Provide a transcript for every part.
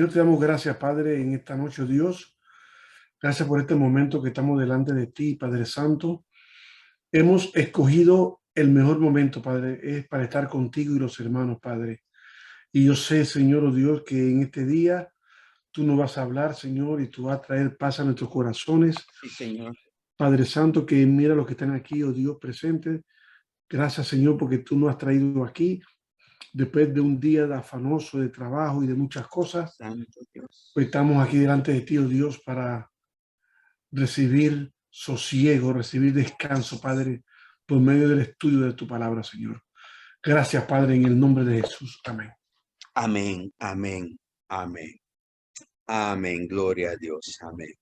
Señor, te damos gracias, Padre, en esta noche, oh Dios. Gracias por este momento que estamos delante de ti, Padre Santo. Hemos escogido el mejor momento, Padre, es para estar contigo y los hermanos, Padre. Y yo sé, Señor, oh Dios, que en este día tú nos vas a hablar, Señor, y tú vas a traer paz a nuestros corazones. Sí, Señor. Padre Santo, que mira los que están aquí, oh Dios, presentes. Gracias, Señor, porque tú nos has traído aquí después de un día de afanoso de trabajo y de muchas cosas. Santo Dios. Hoy estamos aquí delante de ti, oh Dios, para recibir sosiego, recibir descanso, Padre, por medio del estudio de tu palabra, Señor. Gracias, Padre, en el nombre de Jesús. Amén. Amén, amén, amén. Amén, gloria a Dios, amén.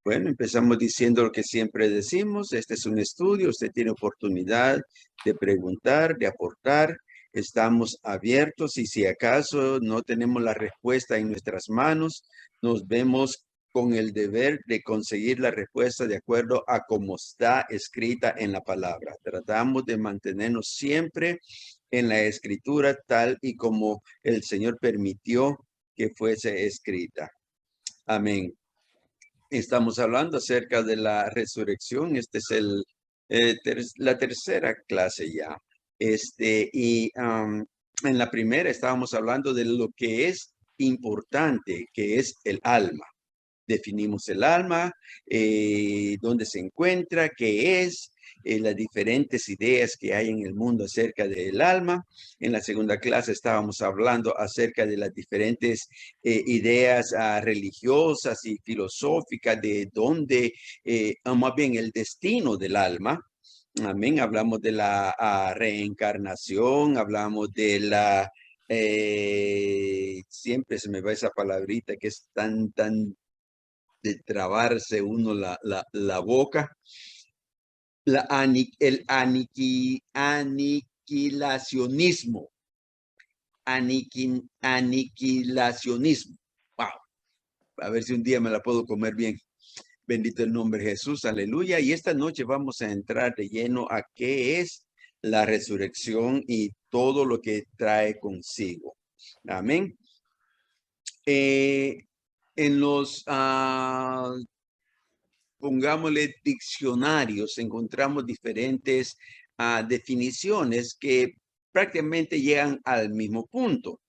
Bueno, empezamos diciendo lo que siempre decimos. Este es un estudio, usted tiene oportunidad de preguntar, de aportar. Estamos abiertos y si acaso no tenemos la respuesta en nuestras manos, nos vemos con el deber de conseguir la respuesta de acuerdo a cómo está escrita en la palabra. Tratamos de mantenernos siempre en la escritura tal y como el Señor permitió que fuese escrita. Amén. Estamos hablando acerca de la resurrección. Este es la tercera clase ya. En la primera estábamos hablando de lo que es importante, que es el alma. Definimos el alma, dónde se encuentra, qué es, las diferentes ideas que hay en el mundo acerca del alma. En la segunda clase estábamos hablando acerca de las diferentes ideas religiosas y filosóficas de dónde, más bien el destino del alma. Amén. Hablamos de la reencarnación, hablamos de la... siempre se me va esa palabrita que es tan de trabarse uno la boca. El aniquilacionismo. Aniquilacionismo. Wow. A ver si un día me la puedo comer bien. Bendito el nombre de Jesús. Aleluya. Y esta noche vamos a entrar de lleno a qué es la resurrección y todo lo que trae consigo. Amén. En los pongámosle diccionarios, encontramos diferentes definiciones que prácticamente llegan al mismo punto.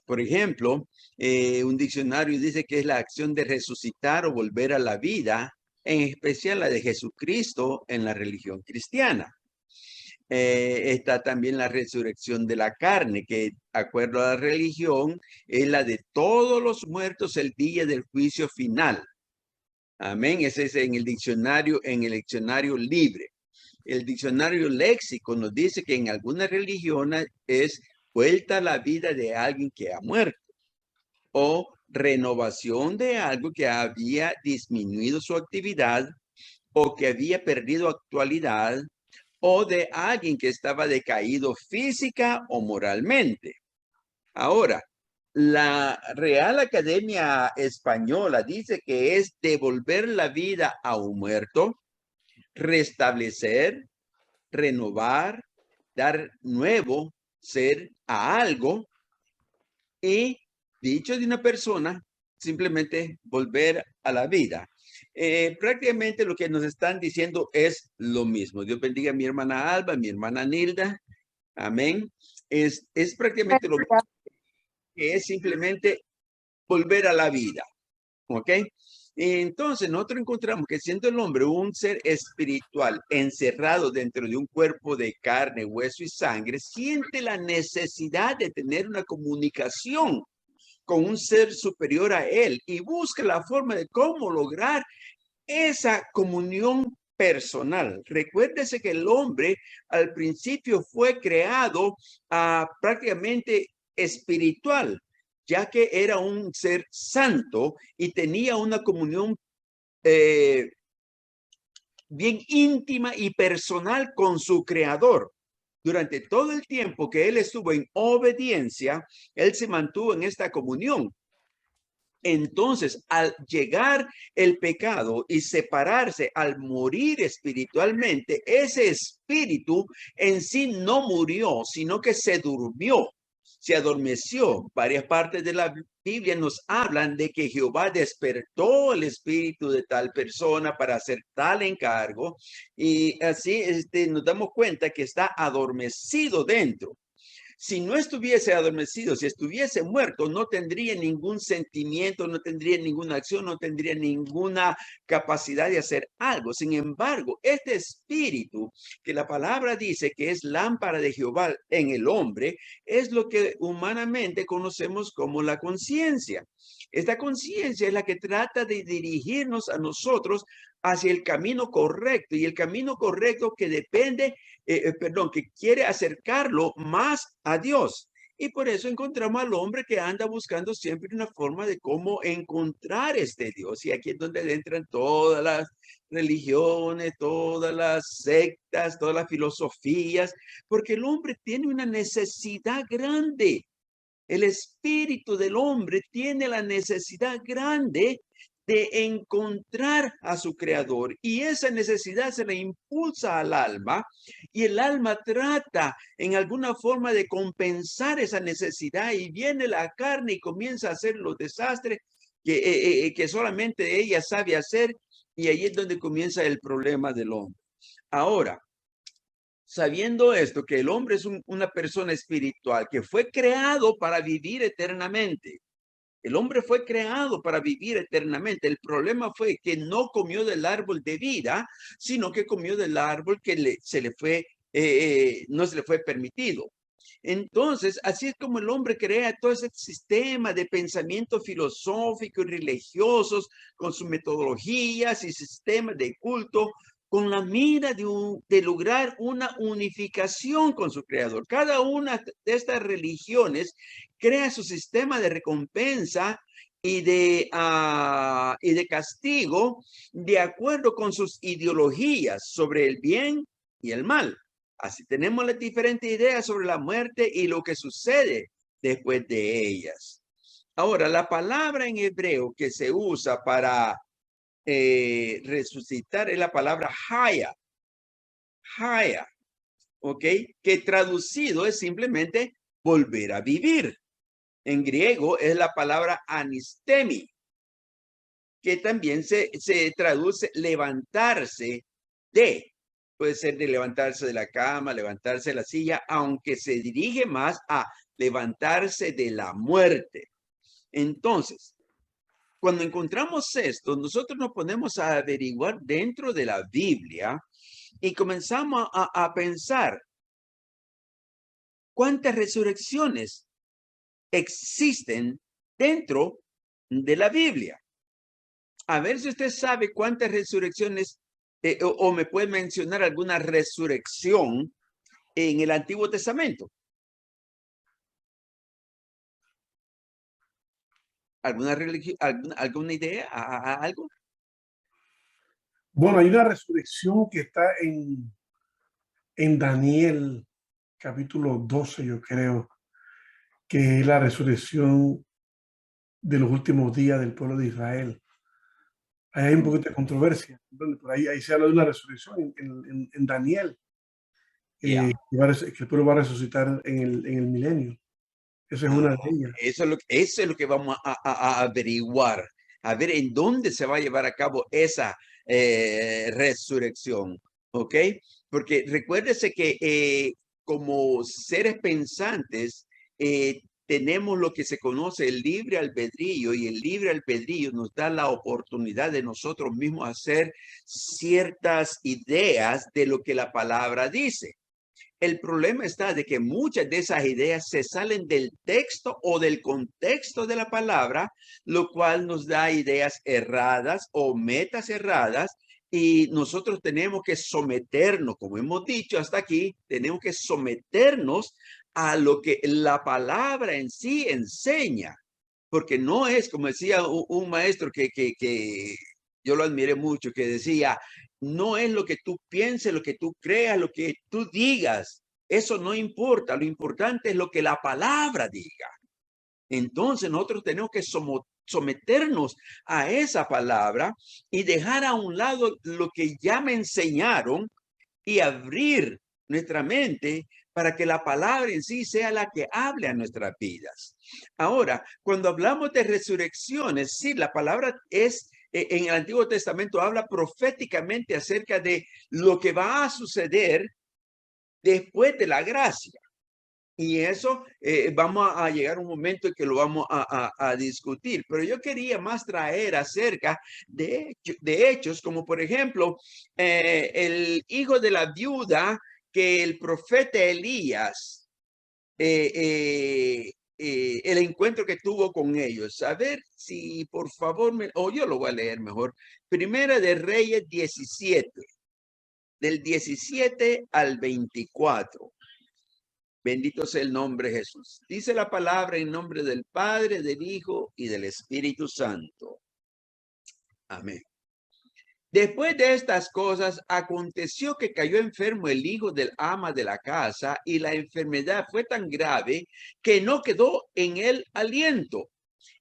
Por ejemplo, un diccionario dice que es la acción de resucitar o volver a la vida, en especial la de Jesucristo en la religión cristiana. Está también la resurrección de la carne, que de acuerdo a la religión es la de todos los muertos el día del juicio final. Amén. Ese es en el diccionario libre. El diccionario léxico nos dice que en algunas religiones es vuelta a la vida de alguien que ha muerto o renovación de algo que había disminuido su actividad o que había perdido actualidad o de alguien que estaba decaído física o moralmente. Ahora, la Real Academia Española dice que es devolver la vida a un muerto, restablecer, renovar, dar nuevo ser a algo y, dicho de una persona, simplemente volver a la vida. Prácticamente lo que nos están diciendo es lo mismo. Dios bendiga a mi hermana Alba, a mi hermana Nilda. Amén. Es prácticamente lo mismo, que es simplemente volver a la vida. ¿Ok? Entonces nosotros encontramos que siendo el hombre un ser espiritual encerrado dentro de un cuerpo de carne, hueso y sangre, siente la necesidad de tener una comunicación con un ser superior a él y busca la forma de cómo lograr esa comunión personal. Recuérdese que el hombre al principio fue creado prácticamente espiritual, ya que era un ser santo y tenía una comunión bien íntima y personal con su creador. Durante todo el tiempo que él estuvo en obediencia, él se mantuvo en esta comunión. Entonces, al llegar el pecado y separarse, al morir espiritualmente, ese espíritu en sí no murió, sino que se durmió. se adormeció. Varias partes de la Biblia nos hablan de que Jehová despertó el espíritu de tal persona para hacer tal encargo, y así nos damos cuenta que está adormecido dentro. Si no estuviese adormecido, si estuviese muerto, no tendría ningún sentimiento, no tendría ninguna acción, no tendría ninguna capacidad de hacer algo. Sin embargo, este espíritu que la palabra dice que es lámpara de Jehová en el hombre, es lo que humanamente conocemos como la conciencia. Esta conciencia es la que trata de dirigirnos a nosotros hacia el camino correcto, y el camino correcto que depende que quiere acercarlo más a Dios. Y por eso encontramos al hombre que anda buscando siempre una forma de cómo encontrar este Dios. Y aquí es donde entran todas las religiones, todas las sectas, todas las filosofías, porque el hombre tiene una necesidad grande. El espíritu del hombre tiene la necesidad grande de encontrar a su creador, y esa necesidad se le impulsa al alma, y el alma trata en alguna forma de compensar esa necesidad, y viene la carne y comienza a hacer los desastres que solamente ella sabe hacer, y ahí es donde comienza el problema del hombre. Ahora, sabiendo esto, que el hombre es una persona espiritual que fue creado para vivir eternamente. El hombre fue creado para vivir eternamente. El problema fue que no comió del árbol de vida, sino que comió del árbol que no se le fue permitido. Entonces, así es como el hombre crea todo ese sistema de pensamiento filosófico y religiosos con sus metodologías y sistemas de culto, con la mira de lograr una unificación con su creador. Cada una de estas religiones crea su sistema de recompensa y de castigo de acuerdo con sus ideologías sobre el bien y el mal. Así tenemos las diferentes ideas sobre la muerte y lo que sucede después de ellas. Ahora, la palabra en hebreo que se usa para resucitar es la palabra haya. Haya, ¿ok? Que traducido es simplemente volver a vivir. En griego es la palabra anistemi, que también se traduce levantarse de. Puede ser de levantarse de la cama, levantarse de la silla, aunque se dirige más a levantarse de la muerte. Entonces, cuando encontramos esto, nosotros nos ponemos a averiguar dentro de la Biblia y comenzamos a pensar cuántas resurrecciones existen dentro de la Biblia. A ver si usted sabe cuántas resurrecciones o me puede mencionar alguna resurrección en el Antiguo Testamento. ¿Alguna religión, alguna idea, algo? Bueno, hay una resurrección que está en Daniel, capítulo 12, yo creo, que es la resurrección de los últimos días del pueblo de Israel. Ahí hay un poquito de controversia, por ahí se habla de una resurrección en Daniel, Yeah. que el pueblo va a resucitar en el milenio. Esa es una de ellas. Eso es lo que vamos a averiguar, a ver en dónde se va a llevar a cabo esa resurrección, ¿ok? Porque recuérdese que como seres pensantes tenemos lo que se conoce el libre albedrío, y el libre albedrío nos da la oportunidad de nosotros mismos hacer ciertas ideas de lo que la palabra dice. El problema está de que muchas de esas ideas se salen del texto o del contexto de la palabra, lo cual nos da ideas erradas o metas erradas, y nosotros tenemos que someternos, como hemos dicho hasta aquí, tenemos que someternos a lo que la palabra en sí enseña, porque no es, como decía un maestro que yo lo admiré mucho, que decía, no es lo que tú pienses, lo que tú creas, lo que tú digas. Eso no importa. Lo importante es lo que la palabra diga. Entonces nosotros tenemos que someternos a esa palabra y dejar a un lado lo que ya me enseñaron y abrir nuestra mente, para que la palabra en sí sea la que hable a nuestras vidas. Ahora, cuando hablamos de resurrecciones, sí, la palabra es, en el Antiguo Testamento habla proféticamente acerca de lo que va a suceder después de la gracia. Y eso vamos a llegar a un momento en que lo vamos a discutir. Pero yo quería más traer acerca de hechos, como por ejemplo, el hijo de la viuda que el profeta Elías, el encuentro que tuvo con ellos. A ver si por favor, o yo lo voy a leer mejor. Primera de Reyes 17, del 17 al 24. Bendito sea el nombre de Jesús. Dice la palabra en nombre del Padre, del Hijo y del Espíritu Santo. Amén. Después de estas cosas, aconteció que cayó enfermo el hijo del ama de la casa, y la enfermedad fue tan grave que no quedó en él aliento.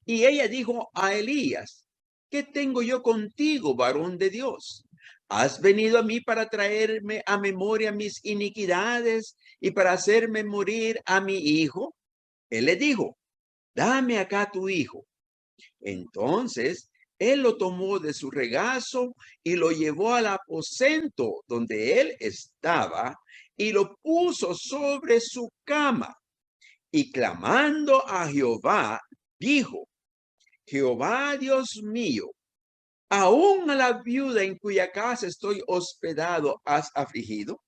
Y ella dijo a Elías: ¿qué tengo yo contigo, varón de Dios? ¿Has venido a mí para traerme a memoria mis iniquidades y para hacerme morir a mi hijo? Él le dijo: dame acá tu hijo. Entonces él lo tomó de su regazo y lo llevó al aposento donde él estaba y lo puso sobre su cama. Y clamando a Jehová, dijo: Jehová Dios mío, aún a la viuda en cuya casa estoy hospedado has afligido,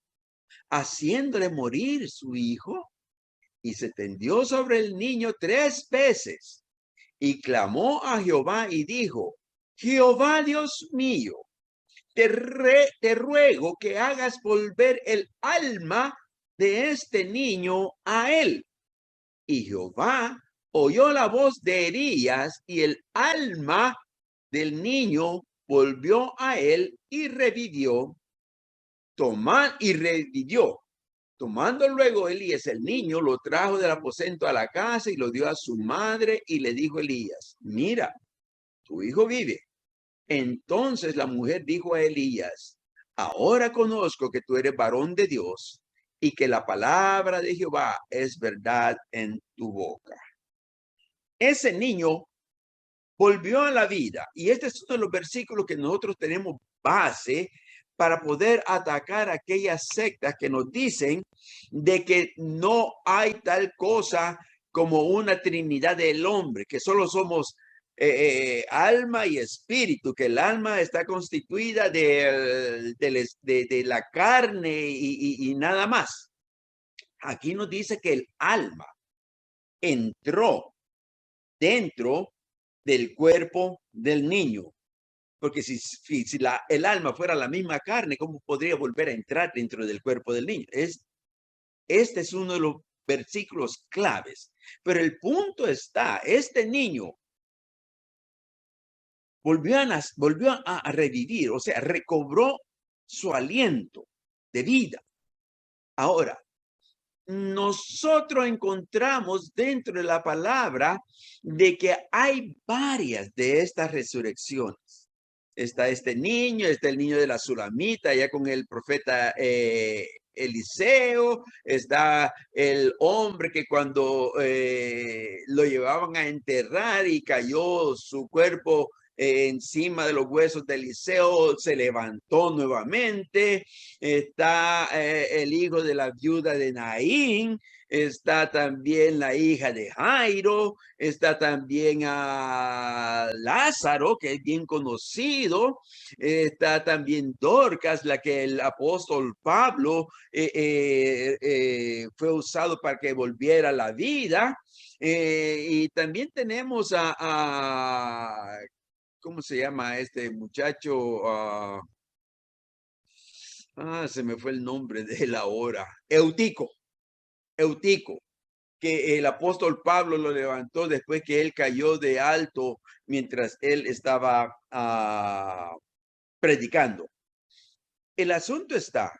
haciéndole morir su hijo. Y se tendió sobre el niño 3 veces y clamó a Jehová y dijo: Jehová Dios mío, te ruego que hagas volver el alma de este niño a él. Y Jehová oyó la voz de Elías, y el alma del niño volvió a él y revivió. Tomando luego Elías el niño, lo trajo del aposento a la casa y lo dio a su madre, y le dijo Elías: mira, tu hijo vive. Entonces la mujer dijo a Elías: ahora conozco que tú eres varón de Dios y que la palabra de Jehová es verdad en tu boca. Ese niño volvió a la vida, y este es uno de los versículos que nosotros tenemos base para poder atacar aquellas sectas que nos dicen de que no hay tal cosa como una trinidad del hombre, que solo somos alma y espíritu, que el alma está constituida de la carne y nada más. Aquí nos dice que el alma entró dentro del cuerpo del niño. Porque si el alma fuera la misma carne, ¿cómo podría volver a entrar dentro del cuerpo del niño? Este es uno de los versículos claves. Pero el punto está, este niño volvió a revivir, o sea, recobró su aliento de vida. Ahora, nosotros encontramos dentro de la palabra de que hay varias de estas resurrecciones. Está este niño, está el niño de la Sulamita, ya con el profeta Eliseo, está el hombre que cuando lo llevaban a enterrar y cayó su cuerpo encima de los huesos de Eliseo, se levantó nuevamente. Está el hijo de la viuda de Naín, está también la hija de Jairo, está también a Lázaro, que es bien conocido, está también Dorcas, la que el apóstol Pablo fue usado para que volviera a la vida. Y también tenemos ¿cómo se llama este muchacho? Se me fue el nombre de él ahora. Eutico, que el apóstol Pablo lo levantó después que él cayó de alto mientras él estaba predicando. El asunto está,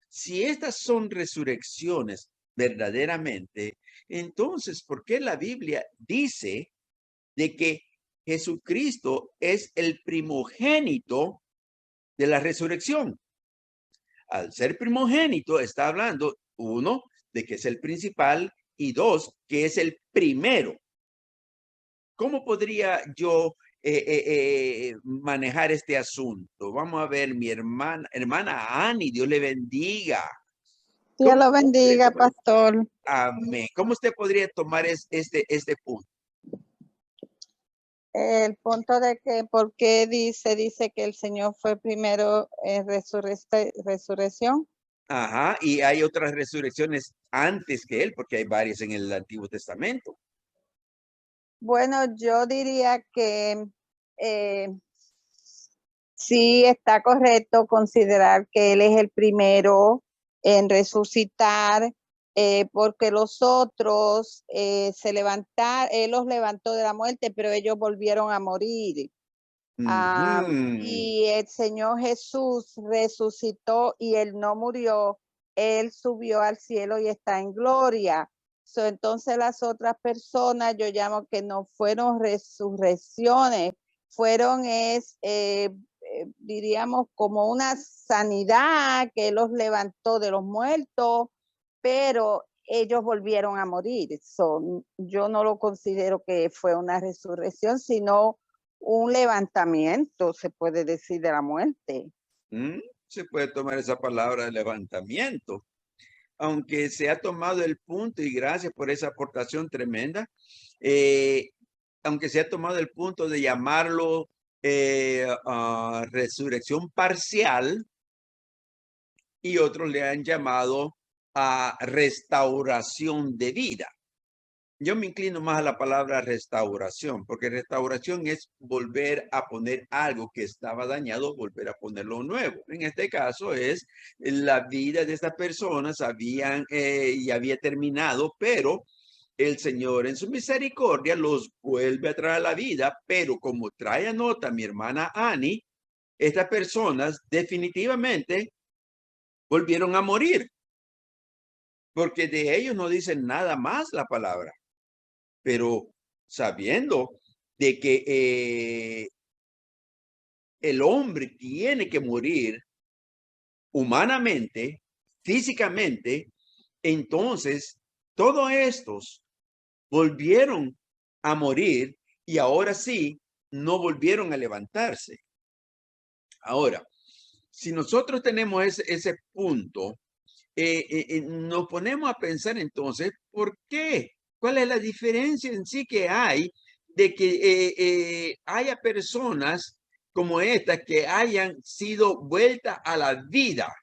si estas son resurrecciones verdaderamente, entonces, ¿por qué la Biblia dice de que Jesucristo es el primogénito de la resurrección? al ser primogénito, está hablando, uno, de que es el principal y dos, que es el primero. ¿Cómo podría yo manejar este asunto? Vamos a ver, mi hermana Annie, Dios le bendiga. Dios lo bendiga, pastor. Amén. ¿Cómo usted podría tomar este punto? El punto de que, ¿por qué dice que el Señor fue primero en resurrección? Ajá, y hay otras resurrecciones antes que él, porque hay varias en el Antiguo Testamento. Bueno, yo diría que sí está correcto considerar que Él es el primero en resucitar, porque los otros Él los levantó de la muerte, pero ellos volvieron a morir. Y el Señor Jesús resucitó y Él no murió, Él subió al cielo y está en gloria. Entonces las otras personas yo llamo que no fueron resurrecciones, fueron diríamos como una sanidad que Él los levantó de los muertos, pero ellos volvieron a morir. Yo no lo considero que fue una resurrección, sino un levantamiento, se puede decir, de la muerte. Se puede tomar esa palabra de levantamiento. Aunque se ha tomado el punto, y gracias por esa aportación tremenda, aunque se ha tomado el punto de llamarlo resurrección parcial, y otros le han llamado a restauración de vida. Yo me inclino más a la palabra restauración, porque restauración es volver a poner algo que estaba dañado, volver a ponerlo nuevo. En este caso es la vida de estas personas y había terminado, pero el Señor en su misericordia los vuelve a traer a la vida, pero como trae a nota mi hermana Annie, estas personas definitivamente volvieron a morir, porque de ellos no dicen nada más la palabra. Pero sabiendo de que el hombre tiene que morir humanamente, físicamente, entonces todos estos volvieron a morir y ahora sí no volvieron a levantarse. Ahora, si nosotros tenemos ese punto, nos ponemos a pensar entonces, ¿por qué? ¿Cuál es la diferencia en sí que hay de que haya personas como estas que hayan sido vueltas a la vida?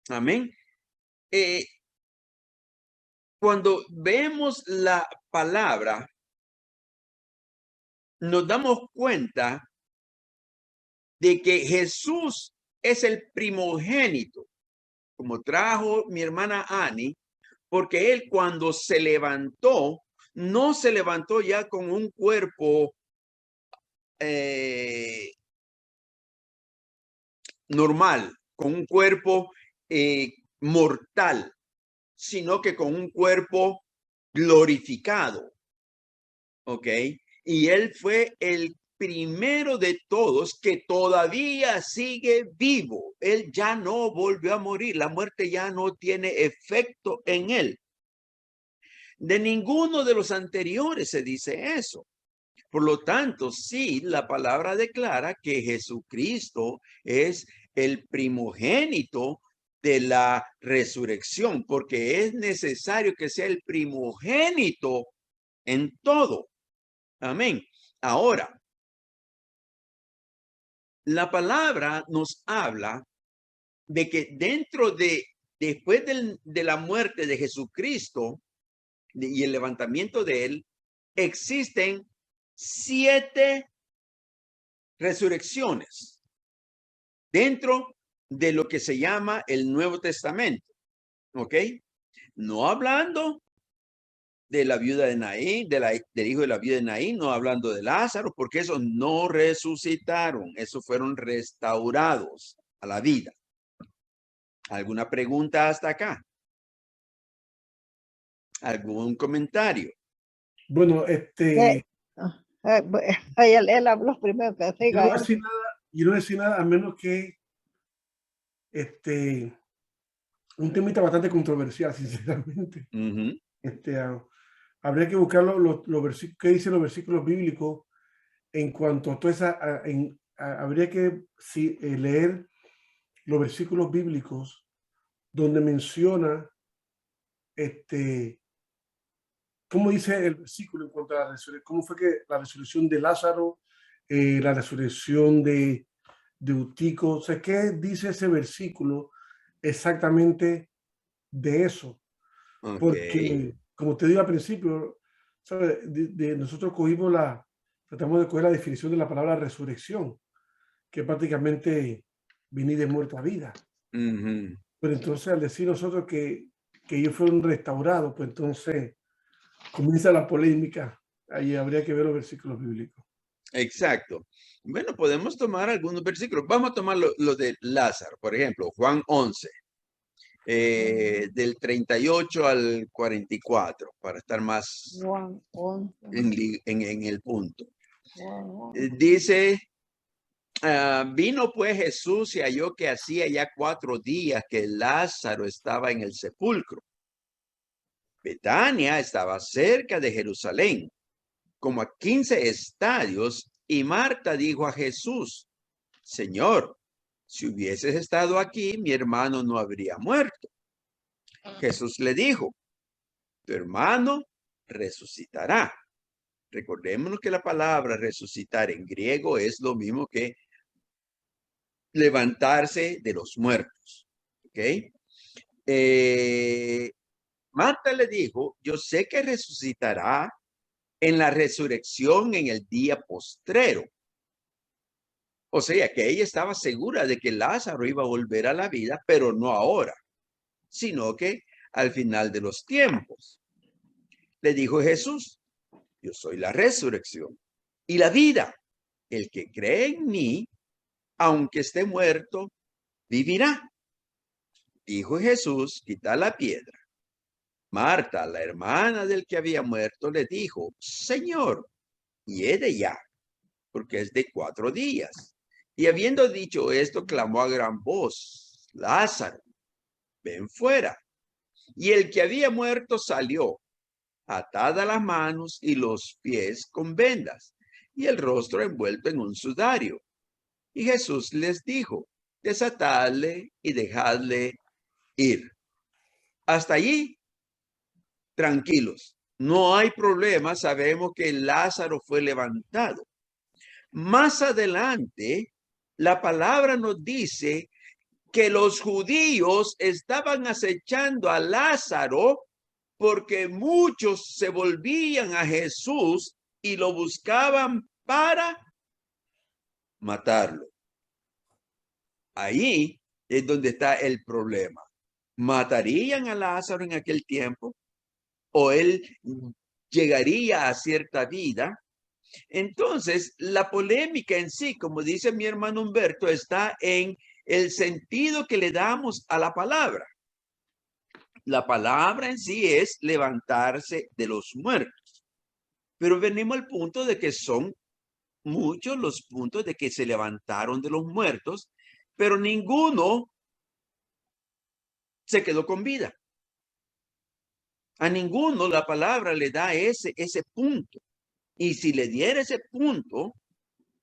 Amén. Cuando vemos la palabra, nos damos cuenta de que Jesús es el primogénito, como trajo mi hermana Annie, porque él cuando se levantó, no se levantó ya con un cuerpo normal, con un cuerpo mortal, sino que con un cuerpo glorificado. ¿Ok? Y él fue el primero de todos que todavía sigue vivo. Él ya no volvió a morir. La muerte ya no tiene efecto en él. De ninguno de los anteriores se dice eso. Por lo tanto, sí, la palabra declara que Jesucristo es el primogénito de la resurrección, porque es necesario que sea el primogénito en todo. Amén. Ahora, la palabra nos habla de que después de la muerte de Jesucristo y el levantamiento de él, existen 7 resurrecciones dentro de lo que se llama el Nuevo Testamento. ¿Ok? No hablando de la viuda de Naín, del hijo de la viuda de Naín, no hablando de Lázaro, porque esos no resucitaron, esos fueron restaurados a la vida. ¿Alguna pregunta hasta acá? ¿Algún comentario? Bueno, Él habló primero, que yo no siga voy a él. decir nada, yo no voy a decir nada a menos que un temita bastante controversial, sinceramente. Ujú. Habría que buscar los versículos, qué dicen los versículos bíblicos en cuanto a toda esa, habría que leer los versículos bíblicos donde menciona, cómo dice el versículo en cuanto a la resurrección, cómo fue que la resurrección de Lázaro, la resurrección de Eutico, o sea, ¿qué dice ese versículo exactamente de eso? Ok. Porque, como te digo al principio, ¿sabe? Nosotros tratamos de coger la definición de la palabra resurrección, que prácticamente venir de muerto a vida. Ujú. Pero entonces, al decir nosotros que ellos fueron restaurados, pues entonces comienza la polémica. Ahí habría que ver los versículos bíblicos. Exacto. Bueno, podemos tomar algunos versículos. Vamos a tomar lo de Lázaro, por ejemplo, Juan 11, del 38 al 44, para estar más Juan 11. en el punto. Juan Dice, vino pues Jesús y halló que hacía ya 4 días que Lázaro estaba en el sepulcro. Betania estaba cerca de Jerusalén, como a 15 estadios, y Marta dijo a Jesús, Señor, si hubieses estado aquí, mi hermano no habría muerto. Jesús le dijo, tu hermano resucitará. Recordémonos que la palabra resucitar en griego es lo mismo que levantarse de los muertos. ¿Ok? Marta le dijo, yo sé que resucitará en la resurrección en el día postrero. O sea, que ella estaba segura de que Lázaro iba a volver a la vida, pero no ahora, sino que al final de los tiempos. Le dijo Jesús, yo soy la resurrección y la vida. El que cree en mí, aunque esté muerto, vivirá. Dijo Jesús, quita la piedra. Marta, la hermana del que había muerto, le dijo, Señor, hiede ya, porque es de 4 días. Y habiendo dicho esto, clamó a gran voz, Lázaro, ven fuera. Y el que había muerto salió, atada las manos y los pies con vendas, y el rostro envuelto en un sudario. Y Jesús les dijo, desatadle y dejadle ir. Hasta allí, tranquilos. No hay problema, sabemos que Lázaro fue levantado. Más adelante, la palabra nos dice que los judíos estaban acechando a Lázaro porque muchos se volvían a Jesús y lo buscaban para matarlo. Ahí es donde está el problema. ¿Matarían a Lázaro en aquel tiempo? ¿O él llegaría a cierta vida? Entonces, la polémica en sí, como dice mi hermano Humberto, está en el sentido que le damos a la palabra. La palabra en sí es levantarse de los muertos. Pero venimos al punto de que son muchos los puntos de que se levantaron de los muertos, pero ninguno se quedó con vida. A ninguno la palabra le da ese punto. Y si le diera ese punto,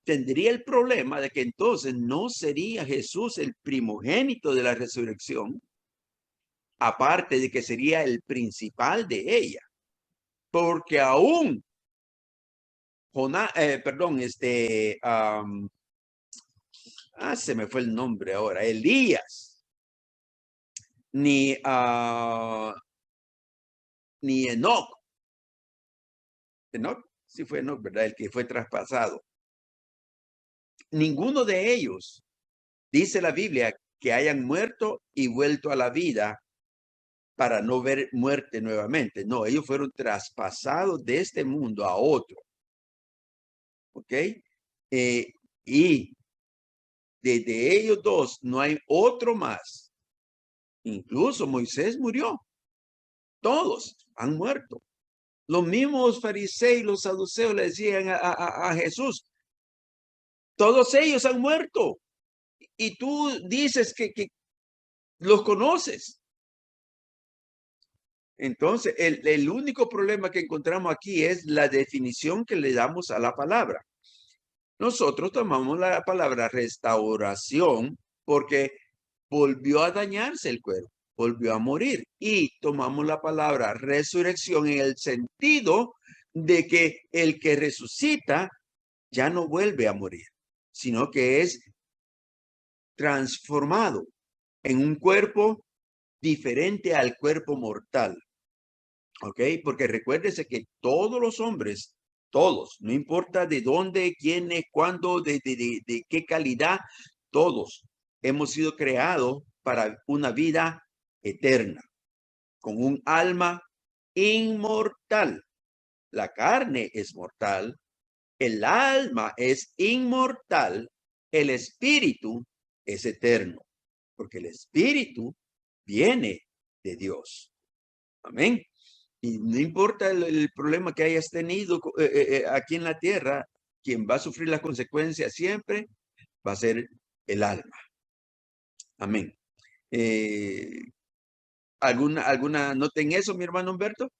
tendría el problema de que entonces no sería Jesús el primogénito de la resurrección, aparte de que sería el principal de ella. Porque aún se me fue el nombre ahora, Elías, ni Enoc. Enoc, sí fue Enoc, ¿verdad? El que fue traspasado. Ninguno de ellos, dice la Biblia, que hayan muerto y vuelto a la vida para no ver muerte nuevamente. No, ellos fueron traspasados de este mundo a otro. ¿Ok? Y de ellos dos no hay otro más. Incluso Moisés murió. Todos han muerto. Los mismos fariseos y los saduceos le decían a Jesús, todos ellos han muerto. Y tú dices que los conoces. Entonces, el único problema que encontramos aquí es la definición que le damos a la palabra. Nosotros tomamos la palabra restauración porque volvió a dañarse el cuerpo, volvió a morir. Y tomamos la palabra resurrección en el sentido de que el que resucita ya no vuelve a morir, sino que es transformado en un cuerpo diferente al cuerpo mortal. ¿Ok? Porque recuérdese que todos los hombres, todos, no importa de dónde, quién, cuándo, de qué calidad, todos hemos sido creados para una vida eterna, con un alma inmortal. La carne es mortal, el alma es inmortal, el espíritu es eterno, porque el espíritu viene de Dios. Amén. Y no importa el problema que hayas tenido aquí en la tierra, quien va a sufrir las consecuencias siempre va a ser el alma. Amén. ¿Alguna nota en eso, mi hermano Humberto?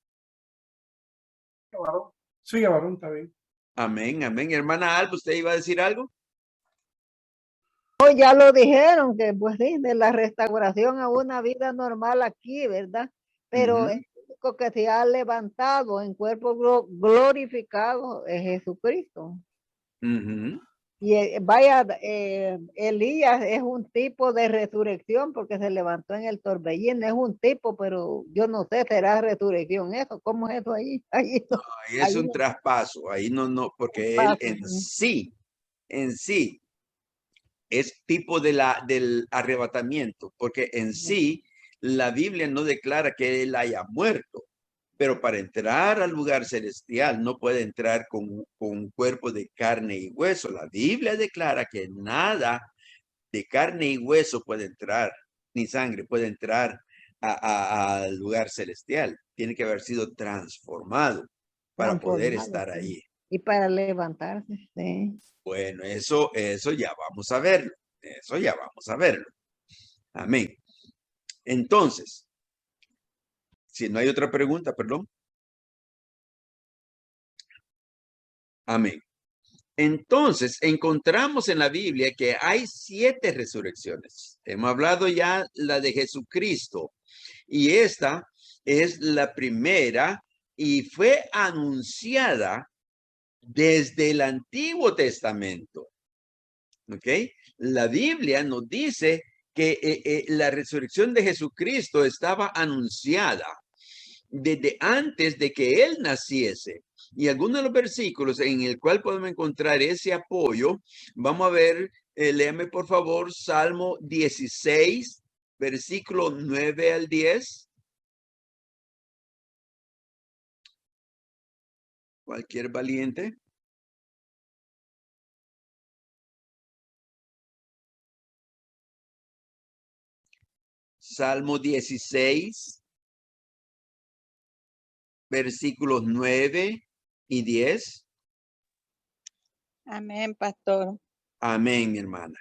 Sí, varón, está bien. Amén, amén. Hermana Alba, ¿usted iba a decir algo? Oh, ya lo dijeron, que pues sí, de la restauración a una vida normal aquí, ¿verdad? Pero el único que se ha levantado en cuerpo glorificado es Jesucristo. Y vaya, Elías es un tipo de resurrección porque se levantó en el torbellino, es un tipo, pero yo no sé, será resurrección eso, ¿cómo es eso ahí? Ahí no, Ahí es un traspaso, ahí no, porque él en sí es tipo del arrebatamiento, porque en sí la Biblia no declara que él haya muerto, pero para entrar al lugar celestial no puede entrar con un cuerpo de carne y hueso. La Biblia declara que nada de carne y hueso puede entrar, ni sangre puede entrar al lugar celestial. Tiene que haber sido transformado para poder estar ahí. Y para levantarse, sí. Bueno, eso ya vamos a verlo. Eso ya vamos a verlo. Amén. Entonces, si no hay otra pregunta, perdón. Amén. Entonces, encontramos en la Biblia que hay 7 resurrecciones. Hemos hablado ya la de Jesucristo. Y esta es la primera y fue anunciada desde el Antiguo Testamento. ¿Ok? La Biblia nos dice que la resurrección de Jesucristo estaba anunciada desde antes de que él naciese. Y algunos de los versículos en el cual podemos encontrar ese apoyo, vamos a ver, léame por favor, Salmo 16, versículo 9 al 10. Cualquier valiente. Salmo 16, versículos 9 y 10. Amén, pastor. Amén, mi hermana.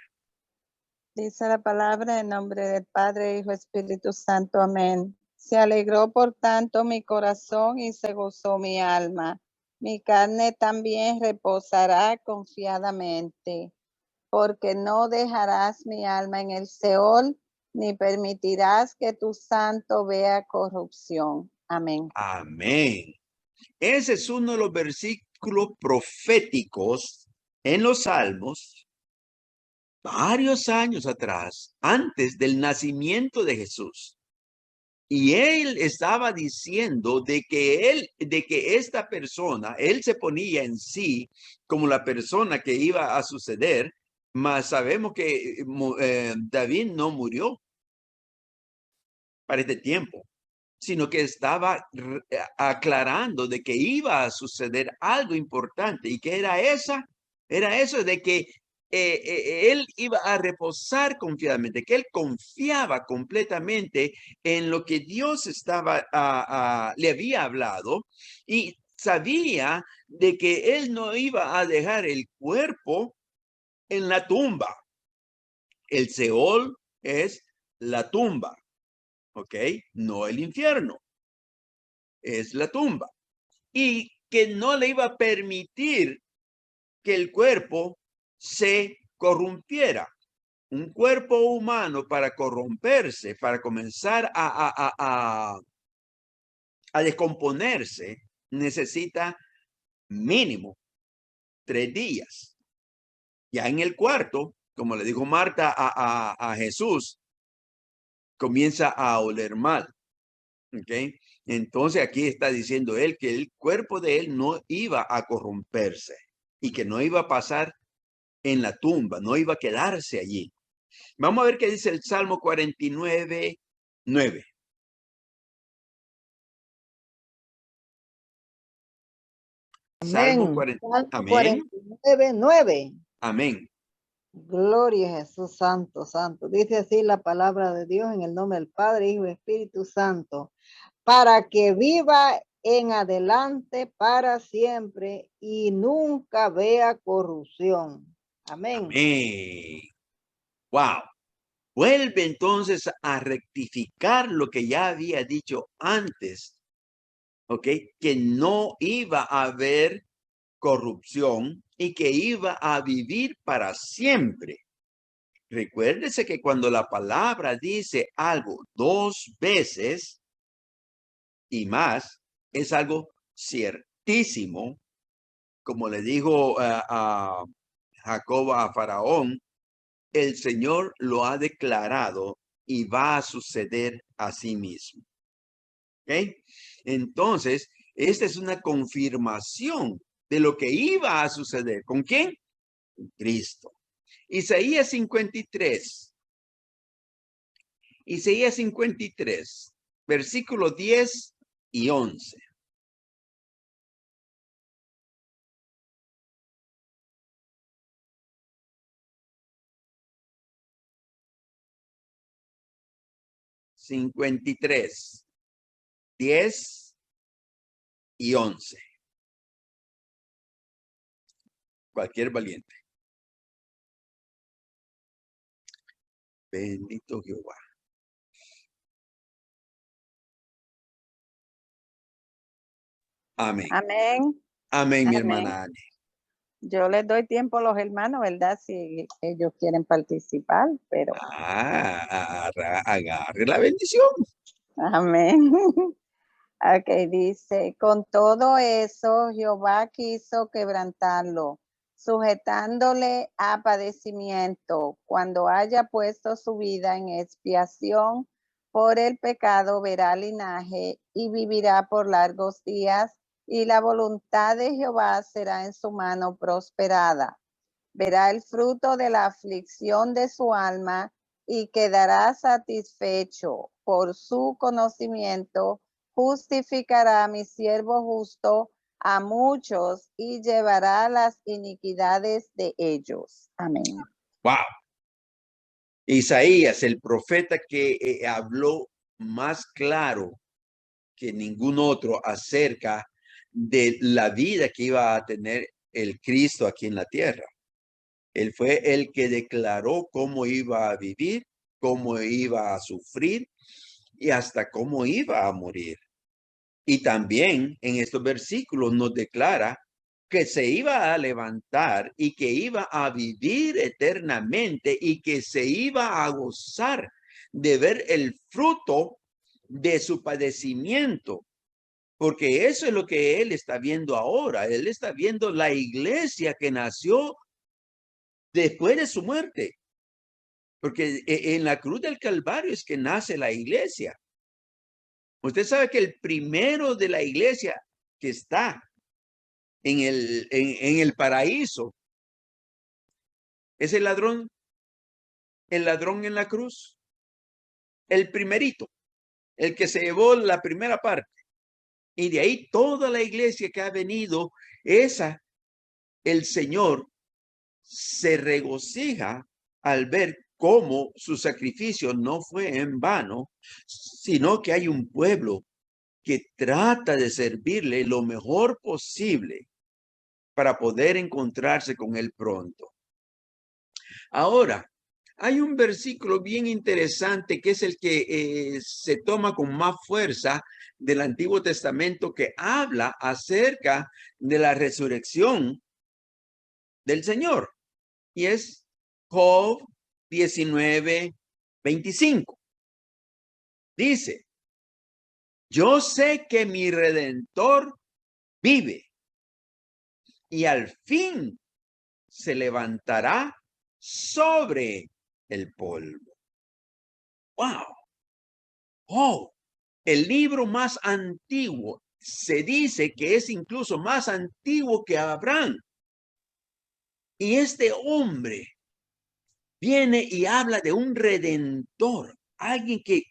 Dice la palabra en nombre del Padre, Hijo, Espíritu Santo. Amén. Se alegró por tanto mi corazón y se gozó mi alma. Mi carne también reposará confiadamente, porque no dejarás mi alma en el Seol, ni permitirás que tu santo vea corrupción. Amén. Amén. Ese es uno de los versículos proféticos en los Salmos, varios años atrás, antes del nacimiento de Jesús. Y él estaba diciendo de que esta persona, él se ponía en sí como la persona que iba a suceder, mas sabemos que David no murió para este tiempo, sino que estaba aclarando de que iba a suceder algo importante. ¿Y que era esa? Era eso de que él iba a reposar confiadamente, que él confiaba completamente en lo que Dios le había hablado y sabía de que él no iba a dejar el cuerpo en la tumba. El Seol es la tumba, ¿ok? No el infierno, es la tumba. Y que no le iba a permitir que el cuerpo se corrompiera. Un cuerpo humano para corromperse, para comenzar a descomponerse, necesita mínimo 3 días. Ya en el cuarto, como le dijo Marta a Jesús, comienza a oler mal. ¿Ok? Entonces aquí está diciendo él que el cuerpo de él no iba a corromperse y que no iba a pasar en la tumba, no iba a quedarse allí. Vamos a ver qué dice el Salmo 49, 9. Salmo Amén. 40. Salmo Amén. 49, 9. Amén. Gloria a Jesús, santo, santo. Dice así la palabra de Dios en el nombre del Padre, Hijo y Espíritu Santo, para que viva en adelante para siempre y nunca vea corrupción. Amén. Amén. Wow. Vuelve entonces a rectificar lo que ya había dicho antes, ¿ok? Que no iba a haber corrupción y que iba a vivir para siempre. Recuérdese que cuando la palabra dice algo 2 veces y más, es algo ciertísimo, como le dijo a Jacob a Faraón, el Señor lo ha declarado y va a suceder a sí mismo. ¿Ok? Entonces, esta es una confirmación de lo que iba a suceder. ¿Con quién? Con Cristo. Isaías 53. Isaías 53, versículos 10 y 11. Cincuenta y tres, 10 y 11. Cualquier valiente. Bendito Jehová. Amén. Amén. Amén, mi Amén. hermana Anne. Yo les doy tiempo a los hermanos, ¿verdad? Si ellos quieren participar, pero Agarre la bendición. amén. Ok, dice, con todo eso Jehová quiso quebrantarlo, sujetándole a padecimiento. Cuando haya puesto su vida en expiación por el pecado, verá linaje y vivirá por largos días, y la voluntad de Jehová será en su mano prosperada. Verá el fruto de la aflicción de su alma y quedará satisfecho. Por su conocimiento justificará a mi siervo justo a muchos y llevará las iniquidades de ellos. Amén. Wow. Isaías, el profeta que habló más claro que ningún otro acerca de la vida que iba a tener el Cristo aquí en la tierra. Él fue el que declaró cómo iba a vivir, cómo iba a sufrir y hasta cómo iba a morir. Y también en estos versículos nos declara que se iba a levantar y que iba a vivir eternamente y que se iba a gozar de ver el fruto de su padecimiento. Porque eso es lo que él está viendo ahora. Él está viendo la iglesia que nació después de su muerte. Porque en la cruz del Calvario es que nace la iglesia. Usted sabe que el primero de la iglesia que está en el paraíso es el ladrón en la cruz. El primerito, el que se llevó la primera parte. Y de ahí toda la iglesia que ha venido, el Señor se regocija al ver cómo su sacrificio no fue en vano, sino que hay un pueblo que trata de servirle lo mejor posible para poder encontrarse con él pronto. Ahora, Hay un versículo bien interesante que es el que se toma con más fuerza del Antiguo Testamento, que habla acerca de la resurrección del Señor. Y es Job 19:25. Dice, yo sé que mi Redentor vive y al fin se levantará sobre el polvo. ¡Wow! ¡Oh! El libro más antiguo, se dice que es incluso más antiguo que Abraham. Y este hombre viene y habla de un redentor, alguien que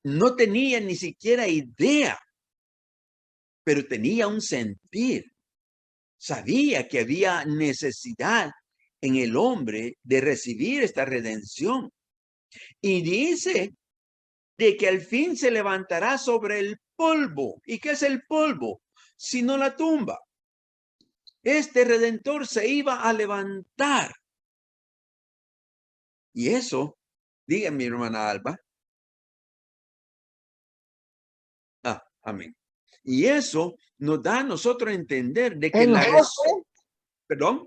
no tenía ni siquiera idea, pero tenía un sentir. Sabía que había necesidad en el hombre de recibir esta redención. Y dice de que al fin se levantará sobre el polvo. ¿Y qué es el polvo? Sino la tumba. Este redentor se iba a levantar. Y eso, diga mi hermana Alba. Amén. Y eso nos da a nosotros a entender de que perdón.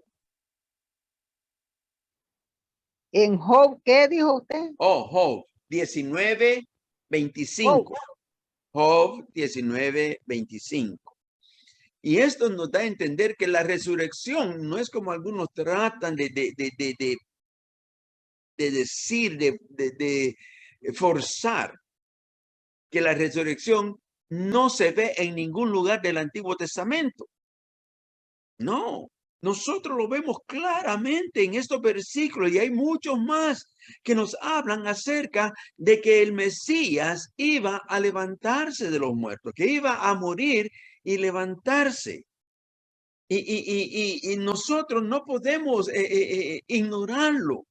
En Job, ¿qué dijo usted? Oh, Job 19:25. Job 19:25. Y esto nos da a entender que la resurrección no es como algunos tratan de decir, de forzar, que la resurrección no se ve en ningún lugar del Antiguo Testamento. No, nosotros lo vemos claramente en estos versículos y hay muchos más que nos hablan acerca de que el Mesías iba a levantarse de los muertos, que iba a morir y levantarse. Y nosotros no podemos ignorarlo.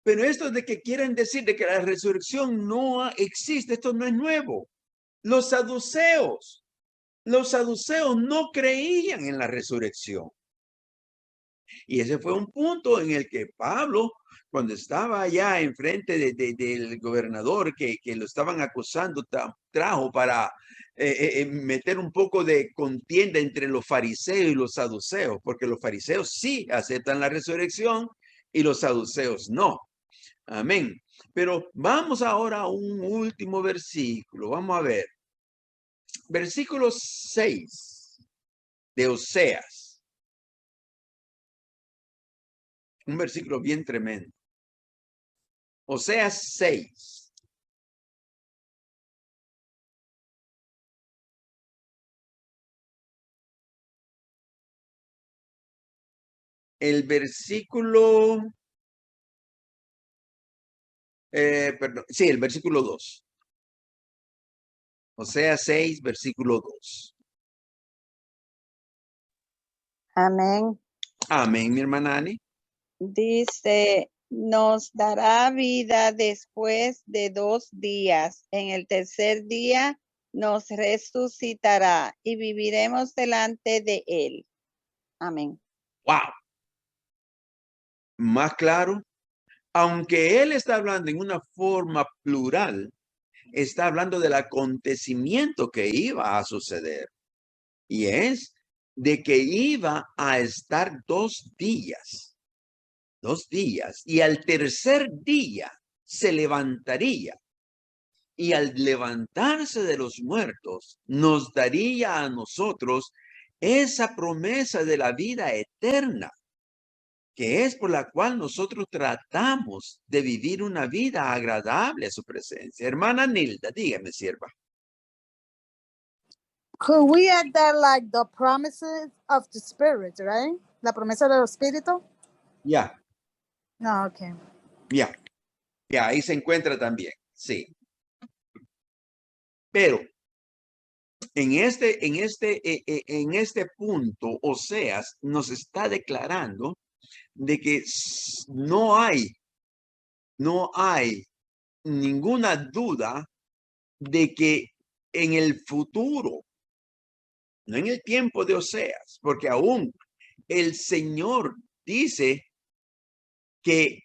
Pero esto de que quieren decir de que la resurrección no existe, esto no es nuevo. Los saduceos no creían en la resurrección. Y ese fue un punto en el que Pablo, cuando estaba allá enfrente del gobernador que lo estaban acusando, trajo para meter un poco de contienda entre los fariseos y los saduceos, porque los fariseos sí aceptan la resurrección y los saduceos no. Amén. Pero vamos ahora a un último versículo. Vamos a ver. Versículo 6 de Oseas. Un versículo bien tremendo. Oseas 6. El versículo, perdón, sí, el versículo 2. Oseas 6, versículo 2. Amén. Amén, mi hermana Ani. Dice, nos dará vida después de 2 días. En el tercer día nos resucitará y viviremos delante de él. Amén. Wow. Más claro, aunque él está hablando en una forma plural, está hablando del acontecimiento que iba a suceder. Y es de que iba a estar 2 días. 2 días. Y al tercer día se levantaría. Y al levantarse de los muertos, nos daría a nosotros esa promesa de la vida eterna, que es por la cual nosotros tratamos de vivir una vida agradable a su presencia. Hermana Nilda, dígame, sierva. Could we add that like the promises of the Spirit, right? La promesa del Espíritu. Ya. No, okay. Ya. Ya, ahí se encuentra también. Sí. Pero en este punto, Oseas nos está declarando de que no hay ninguna duda de que en el futuro, no en el tiempo de Oseas, porque aún el Señor dice que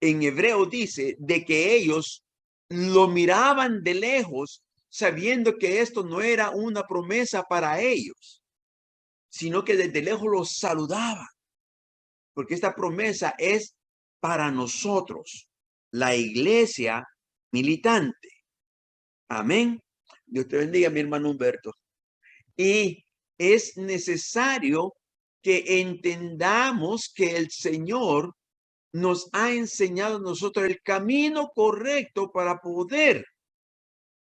en hebreo dice de que ellos lo miraban de lejos, sabiendo que esto no era una promesa para ellos, sino que desde lejos los saludaban, porque esta promesa es para nosotros, la iglesia militante. Amén. Dios te bendiga, mi hermano Humberto. Y es necesario que entendamos que el Señor nos ha enseñado a nosotros el camino correcto para poder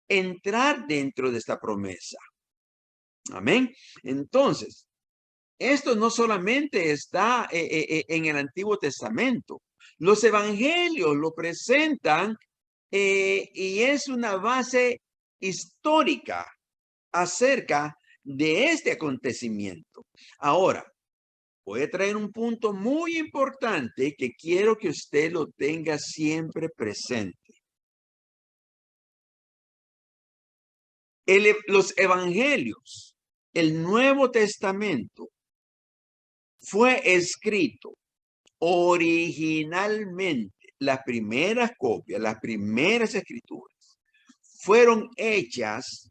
entrar dentro de esta promesa. Amén. Entonces, esto no solamente está en el Antiguo Testamento. Los evangelios lo presentan y es una base histórica acerca de este acontecimiento. Ahora, voy a traer un punto muy importante que quiero que usted lo tenga siempre presente. Los evangelios, el Nuevo Testamento, fue escrito originalmente. Las primeras copias, las primeras escrituras, fueron hechas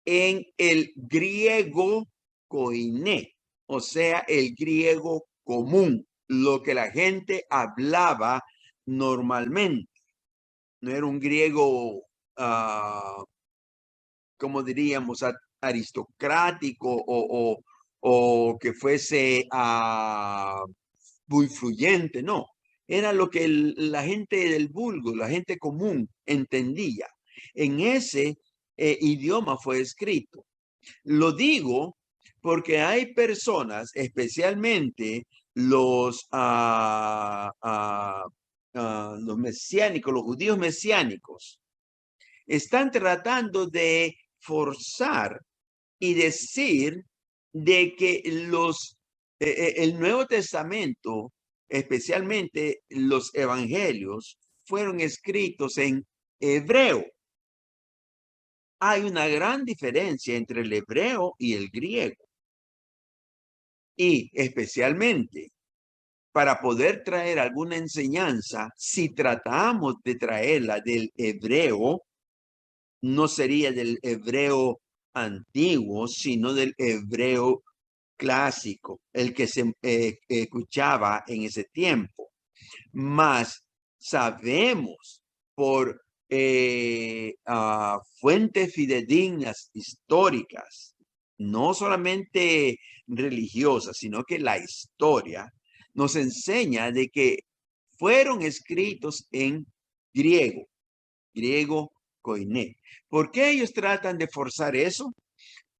en el griego koiné, o sea, el griego común, lo que la gente hablaba normalmente. No era un griego, como diríamos, aristocrático o que fuese muy fluyente, no. Era lo que la gente del vulgo, la gente común entendía. En ese idioma fue escrito. Lo digo porque hay personas, especialmente los mesiánicos, los judíos mesiánicos, están tratando de forzar y decir de que el Nuevo Testamento, especialmente los evangelios, fueron escritos en hebreo. Hay una gran diferencia entre el hebreo y el griego. Y especialmente para poder traer alguna enseñanza, si tratamos de traerla del hebreo, no sería del hebreo antiguo, sino del hebreo clásico, el que se escuchaba en ese tiempo. Mas sabemos por fuentes fidedignas históricas, no solamente religiosas, sino que la historia nos enseña de que fueron escritos en griego koiné. ¿Por qué ellos tratan de forzar eso?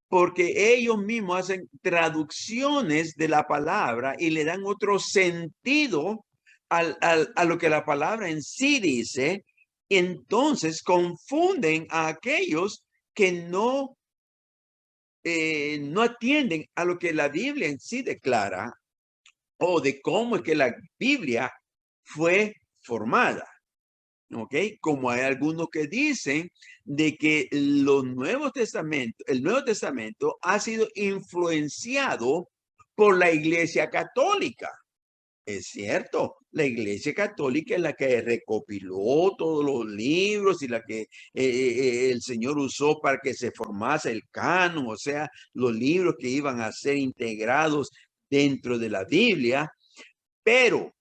Porque ellos mismos hacen traducciones de la palabra y le dan otro sentido a lo que la palabra en sí dice. Entonces confunden a aquellos que no atienden a lo que la Biblia en sí declara o de cómo es que la Biblia fue formada. ¿Ok? Como hay algunos que dicen de que el Nuevo Testamento ha sido influenciado por la Iglesia Católica. Es cierto, la Iglesia Católica es la que recopiló todos los libros y la que el Señor usó para que se formase el canon, o sea, los libros que iban a ser integrados dentro de la Biblia, pero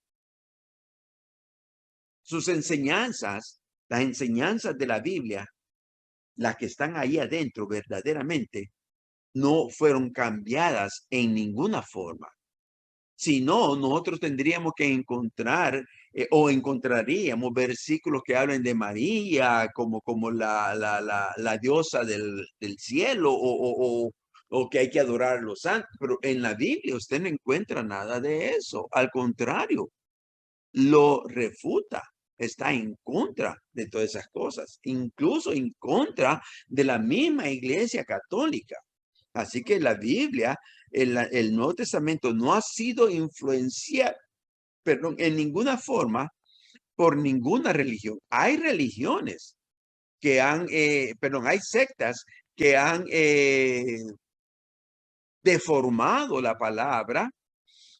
sus enseñanzas, las enseñanzas de la Biblia, las que están ahí adentro verdaderamente, no fueron cambiadas en ninguna forma. Si no, nosotros tendríamos que encontrar o encontraríamos versículos que hablen de María como la diosa del cielo o que hay que adorar a los santos. Pero en la Biblia usted no encuentra nada de eso. Al contrario, lo refuta. Está en contra de todas esas cosas, incluso en contra de la misma Iglesia Católica. Así que la Biblia, el Nuevo Testamento no ha sido influenciado, perdón, en ninguna forma por ninguna religión. Hay religiones que han, hay sectas que han deformado la palabra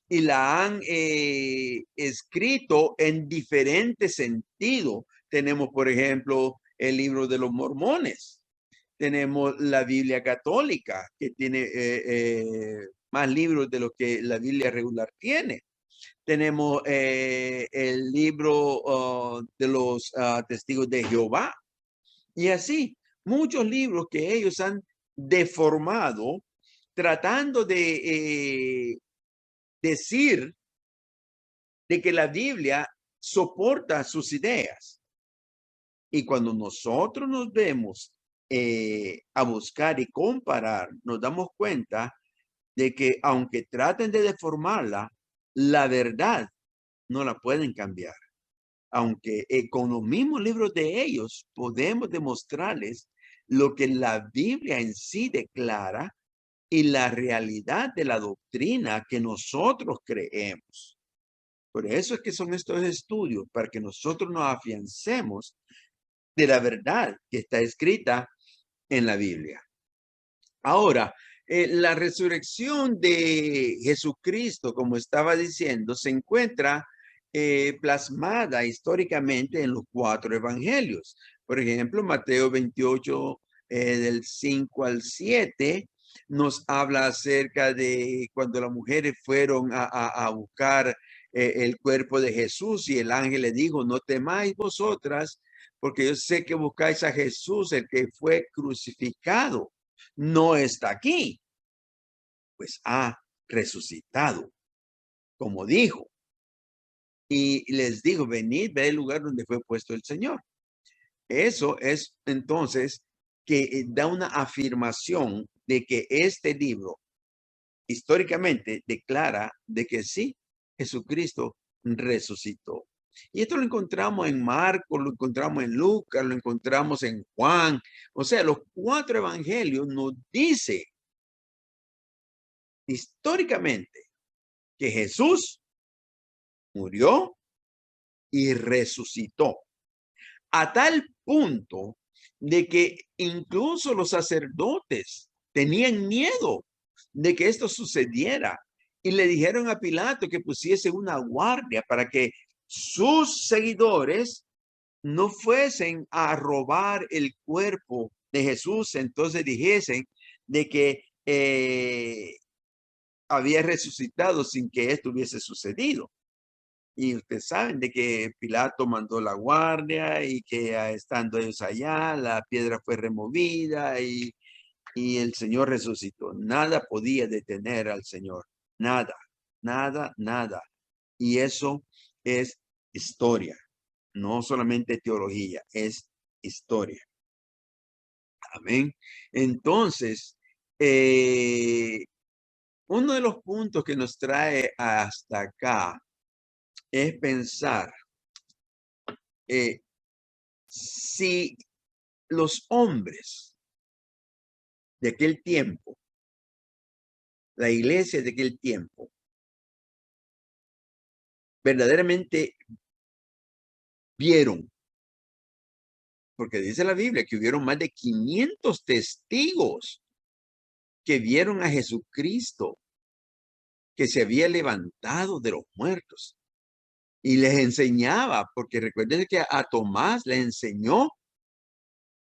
y la han escrito en diferentes sentidos. Tenemos, por ejemplo, el libro de los mormones. Tenemos la Biblia católica, que tiene más libros de lo que la Biblia regular tiene. Tenemos el libro de los testigos de Jehová. Y así, muchos libros que ellos han deformado, tratando de decir de que la Biblia soporta sus ideas. Y cuando nosotros nos vemos a buscar y comparar, nos damos cuenta de que aunque traten de deformarla, la verdad no la pueden cambiar. Aunque con los mismos libros de ellos podemos demostrarles lo que la Biblia en sí declara y la realidad de la doctrina que nosotros creemos. Por eso es que son estos estudios, para que nosotros nos afiancemos de la verdad que está escrita en la Biblia. Ahora, la resurrección de Jesucristo, como estaba diciendo, se encuentra plasmada históricamente en los 4 evangelios. Por ejemplo, Mateo 28, del 5 al 7, nos habla acerca de cuando las mujeres fueron a buscar el cuerpo de Jesús y el ángel le dijo, no temáis vosotras, porque yo sé que buscáis a Jesús, el que fue crucificado. No está aquí, pues ha resucitado, como dijo. Y les digo, venid, ve el lugar donde fue puesto el Señor. Eso es entonces que da una afirmación de que este libro históricamente declara de que sí, Jesucristo resucitó. Y esto lo encontramos en Marcos, lo encontramos en Lucas, lo encontramos en Juan. O sea, los 4 evangelios nos dice históricamente que Jesús murió y resucitó. A tal punto de que incluso los sacerdotes tenían miedo de que esto sucediera y le dijeron a Pilato que pusiese una guardia para que sus seguidores no fuesen a robar el cuerpo de Jesús. Entonces dijesen de que había resucitado sin que esto hubiese sucedido. Y ustedes saben de que Pilato mandó la guardia y que estando ellos allá, la piedra fue removida y el Señor resucitó. Nada podía detener al Señor. Nada, nada, nada. Y eso es historia. No solamente teología, es historia. Amén. Entonces, uno de los puntos que nos trae hasta acá es pensar si los hombres de aquel tiempo, la iglesia de aquel tiempo, verdaderamente vieron, porque dice la Biblia que hubieron más de 500 testigos que vieron a Jesucristo, que se había levantado de los muertos. Y les enseñaba, porque recuerden que a Tomás le enseñó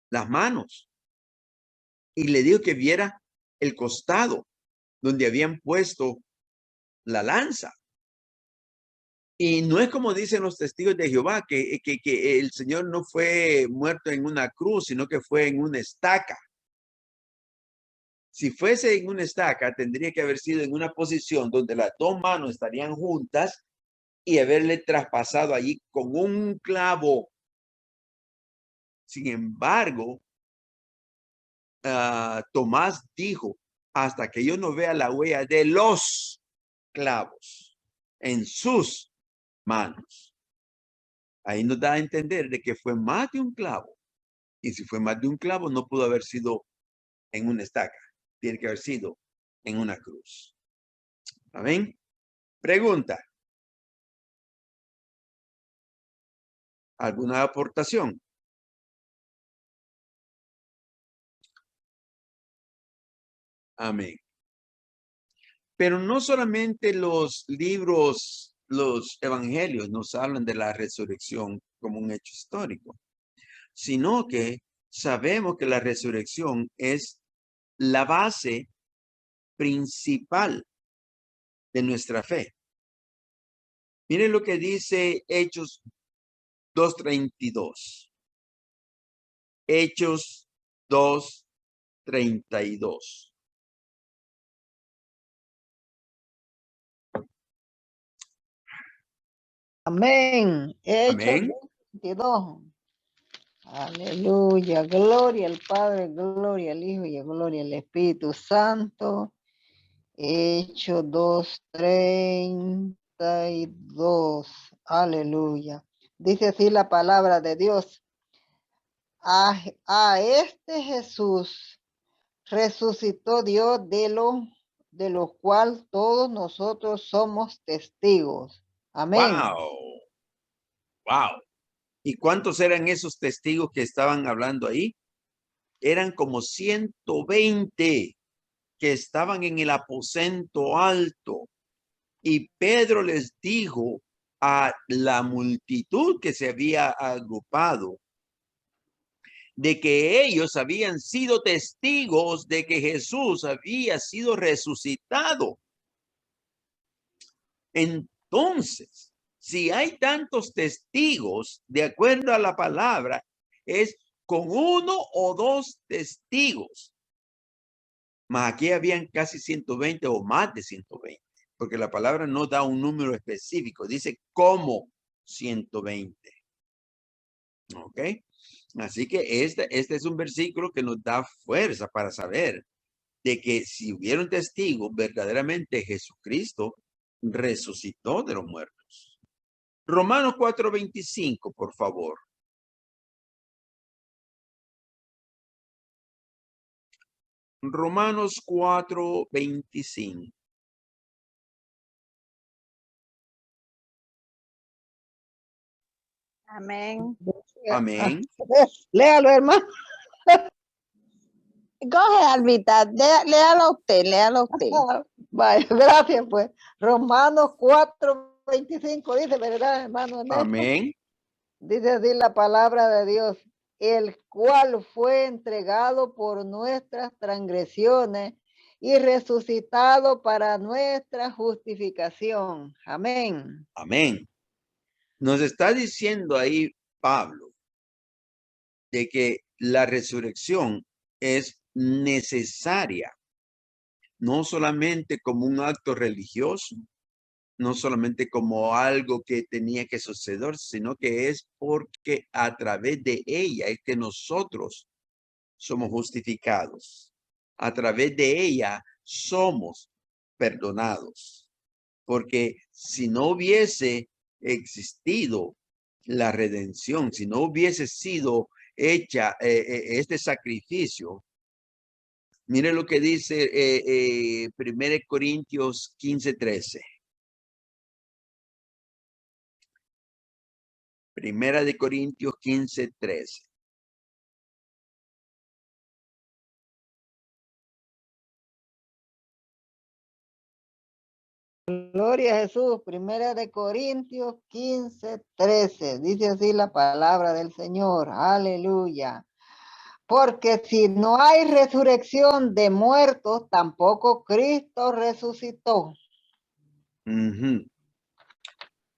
las manos y le dijo que viera el costado donde habían puesto la lanza. Y no es como dicen los testigos de Jehová, que el Señor no fue muerto en una cruz, sino que fue en una estaca. Si fuese en una estaca, tendría que haber sido en una posición donde las 2 manos estarían juntas y haberle traspasado allí con un clavo. Sin embargo, Tomás dijo, hasta que yo no vea la huella de los clavos en sus manos. Ahí nos da a entender de que fue más de un clavo. Y si fue más de un clavo, no pudo haber sido en una estaca. Tiene que haber sido en una cruz. Amén. Pregunta. ¿Alguna aportación? Amén. Pero no solamente los libros, los evangelios nos hablan de la resurrección como un hecho histórico, sino que sabemos que la resurrección es la base principal de nuestra fe. Miren lo que dice Hechos 2:32. Hechos 2:32. Amén. Hechos Amén. 22. Aleluya. Gloria al Padre, gloria al Hijo y gloria al Espíritu Santo. Hechos 2:32. Aleluya. Dice así la palabra de Dios. A este Jesús resucitó Dios de lo cual todos nosotros somos testigos. Amén. Wow. Wow. ¿Y cuántos eran esos testigos que estaban hablando ahí? Eran como 120 que estaban en el aposento alto. Y Pedro les dijo a la multitud que se había agrupado de que ellos habían sido testigos de que Jesús había sido resucitado. Entonces, si hay tantos testigos, de acuerdo a la palabra, es con uno o dos testigos. Mas aquí habían casi 120 o más de 120, porque la palabra no da un número específico, dice como 120. ¿Ok? Así que este es un versículo que nos da fuerza para saber de que si hubiera un testigo, verdaderamente Jesucristo resucitó de los muertos. Romanos 4:25, por favor. Romanos 4:25. Amén. Amén. Léalo, hermano. Coge, Albita, léalo usted. Vaya, gracias, pues. Romanos 4:25 dice, ¿verdad, hermano? Amén. Dice así la palabra de Dios, el cual fue entregado por nuestras transgresiones y resucitado para nuestra justificación. Amén. Amén. Nos está diciendo ahí Pablo de que la resurrección es necesaria, no solamente como un acto religioso, no solamente como algo que tenía que suceder, sino que es porque a través de ella es que nosotros somos justificados. A través de ella somos perdonados. Porque si no hubiese existido la redención, si no hubiese sido hecha este sacrificio, mire lo que dice 1 Corintios 15:13. Primera de Corintios 15:13. Gloria a Jesús. Primera de Corintios 15:13. Dice así la palabra del Señor. Aleluya. Porque si no hay resurrección de muertos, tampoco Cristo resucitó.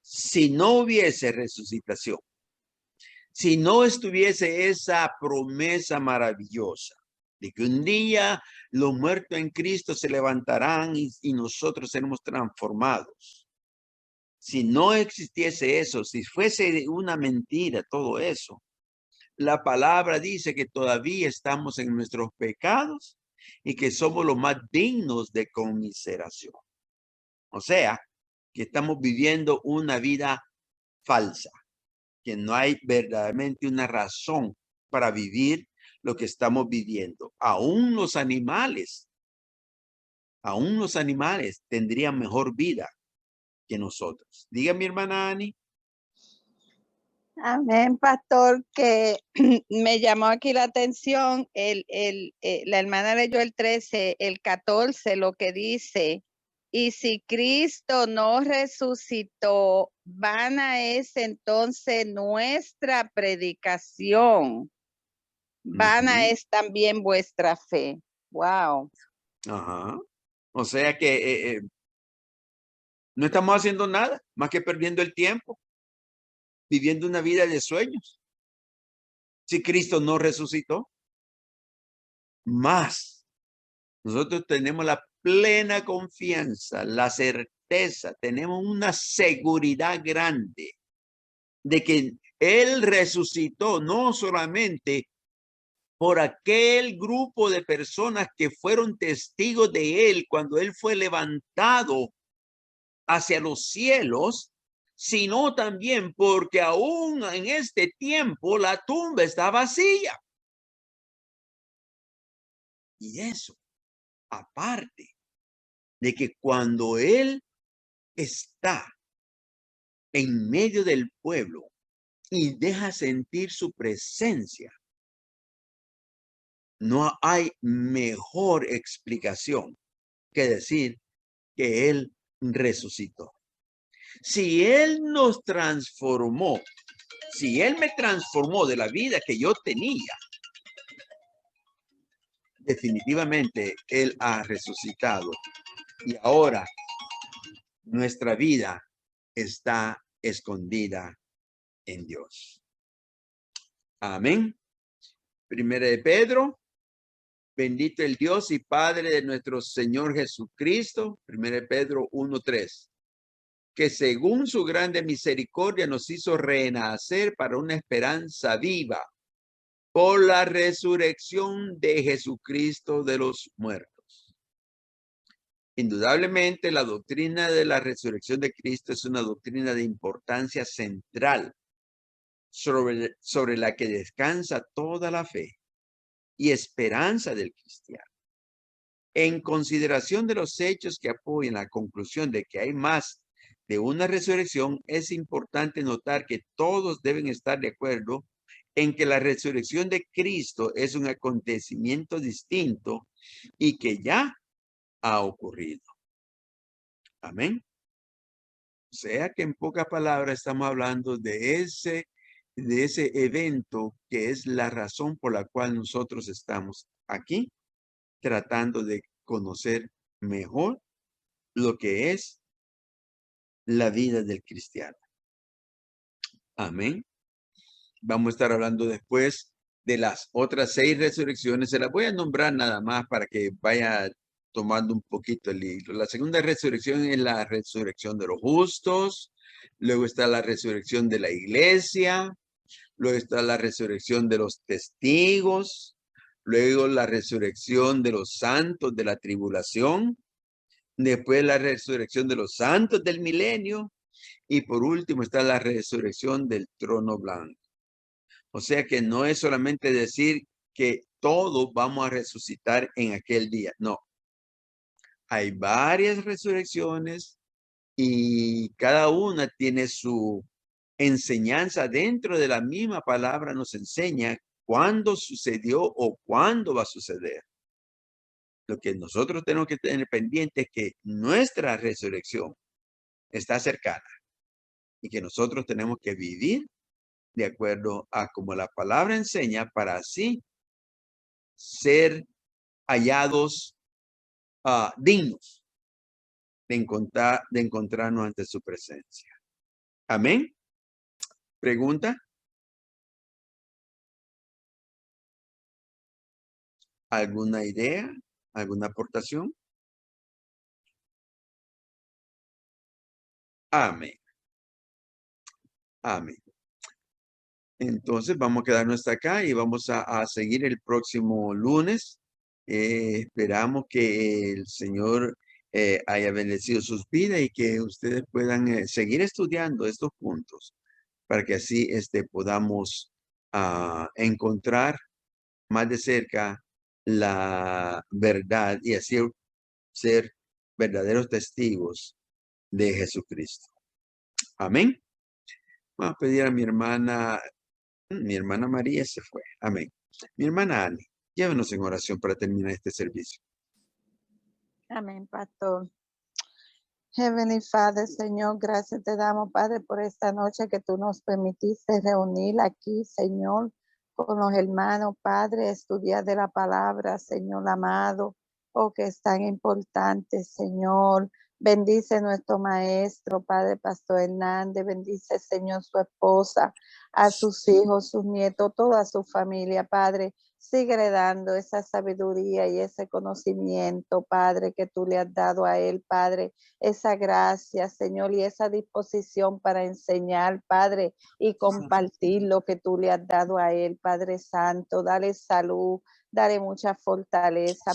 Si no hubiese resucitación, si no estuviese esa promesa maravillosa de que un día los muertos en Cristo se levantarán y nosotros seremos transformados. Si no existiese eso, si fuese una mentira todo eso, la palabra dice que todavía estamos en nuestros pecados y que somos los más dignos de conmiseración. O sea, que estamos viviendo una vida falsa, que no hay verdaderamente una razón para vivir lo que estamos viviendo. Aún los animales tendrían mejor vida que nosotros. Diga mi hermana Ani. Amén, pastor, que me llamó aquí la atención, la hermana leyó el 13, el 14, lo que dice, Y si Cristo no resucitó, vana es entonces nuestra predicación. Vana es también vuestra fe. Wow. Ajá. O sea que no estamos haciendo nada más que perdiendo el tiempo, viviendo una vida de sueños. Si Cristo no resucitó, más nosotros tenemos la plena confianza, la certeza, tenemos una seguridad grande de que Él resucitó no solamente por aquel grupo de personas que fueron testigos de Él cuando Él fue levantado hacia los cielos, sino también porque aún en este tiempo la tumba está vacía. Y eso, aparte de que cuando Él está en medio del pueblo y deja sentir su presencia, no hay mejor explicación que decir que Él resucitó. Si Él nos transformó, si Él me transformó de la vida que yo tenía, definitivamente Él ha resucitado. Y ahora nuestra vida está escondida en Dios. Amén. Primera de Pedro. Bendito el Dios y Padre de nuestro Señor Jesucristo. Primera de Pedro 1:3. Que según su grande misericordia nos hizo renacer para una esperanza viva por la resurrección de Jesucristo de los muertos. Indudablemente, la doctrina de la resurrección de Cristo es una doctrina de importancia central sobre la que descansa toda la fe y esperanza del cristiano. En consideración de los hechos que apoyan la conclusión de que hay más de una resurrección, es importante notar que todos deben estar de acuerdo en que la resurrección de Cristo es un acontecimiento distinto y que ya ha ocurrido. Amén. O sea que en pocas palabras estamos hablando de ese evento que es la razón por la cual nosotros estamos aquí, tratando de conocer mejor lo que es la vida del cristiano. Amén. Vamos a estar hablando después de las otras 6 resurrecciones. Se las voy a nombrar nada más para que vaya tomando un poquito el hilo. La segunda resurrección es la resurrección de los justos. Luego está la resurrección de la iglesia. Luego está la resurrección de los testigos. Luego la resurrección de los santos de la tribulación. Después la resurrección de los santos del milenio. Y por último está la resurrección del trono blanco. O sea que no es solamente decir que todos vamos a resucitar en aquel día. No. Hay varias resurrecciones y cada una tiene su enseñanza. Dentro de la misma palabra nos enseña cuándo sucedió o cuándo va a suceder. Lo que nosotros tenemos que tener pendiente es que nuestra resurrección está cercana y que nosotros tenemos que vivir de acuerdo a como la palabra enseña para así ser hallados dignos de encontrarnos ante su presencia. Amén. ¿Pregunta? ¿Alguna idea? ¿Alguna aportación? Amén. Amén. Entonces vamos a quedarnos hasta acá y vamos a seguir el próximo lunes. Esperamos que el Señor haya bendecido sus vidas y que ustedes puedan seguir estudiando estos puntos para que así podamos encontrar más de cerca la verdad y así ser verdaderos testigos de Jesucristo. Amén. Vamos a pedir a mi hermana María se fue. Amén. Mi hermana Ani, llévenos en oración para terminar este servicio. Amén, pastor. Heavenly Father, Señor, gracias te damos, Padre, por esta noche que tú nos permitiste reunir aquí, Señor, con los hermanos, Padre, estudiar de la palabra, Señor amado, oh, que es tan importante, Señor. Bendice nuestro maestro, Padre Pastor Hernández, bendice, Señor, su esposa, a sus hijos, sus nietos, toda su familia, Padre. Síguele dando esa sabiduría y ese conocimiento, Padre, que tú le has dado a él, Padre, esa gracia, Señor, y esa disposición para enseñar, Padre, y compartir lo que tú le has dado a él, Padre Santo. Dale salud, dale mucha fortaleza,